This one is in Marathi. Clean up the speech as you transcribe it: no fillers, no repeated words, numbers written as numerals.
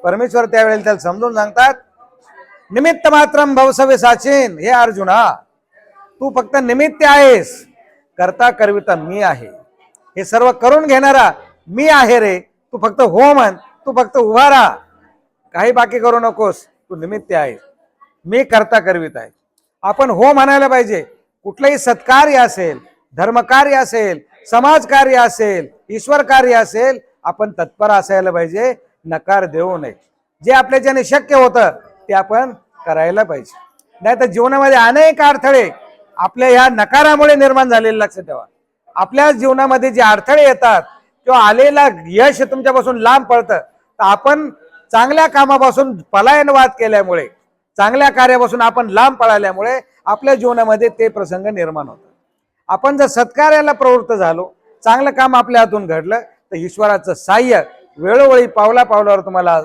परमेश्वर त्यावेळेला त्याला समजून सांगतात, निमित्त मात्रम भवसवे साचीन, हे अर्जुना तू फक्त निमित्त आहेस, करता करविता मी आहे, हे सर्व करून घेणारा मी आहे रे, तू फक्त हो म्हण, तू फक्त उभा राहा, काही बाकी करू नकोस, तू निमित्त आहेस, मी करता करविता आहे. आपण हो म्हणायला पाहिजे. कुठलंही सत्कार्य असेल, धर्मकार्य असेल, समाजकार्य असेल, ईश्वर कार्य असेल, आपण तत्पर असायला पाहिजे, नकार देऊ नये. जे आपल्याच्याने शक्य होतं ते आपण करायला पाहिजे. नाही तर जीवनामध्ये अनेक अडथळे आपल्या ह्या नकारामुळे निर्माण झालेले लक्षात ठेवा. आपल्या जीवनामध्ये जे अडथळे येतात किंवा आलेला यश तुमच्यापासून लांब पडतं, तर आपण चांगल्या कामापासून पलायनवाद केल्यामुळे, चांगल्या कार्यापासून आपण लांब पळाल्यामुळे आपल्या जीवनामध्ये ते प्रसंग निर्माण होतात. आपण जर सत्कार्याला प्रवृत्त झालो, चांगलं काम आपल्या हातून घडलं, तर ईश्वराचं साह्य वेळोवेळी पावला पावलावर तुम्हाला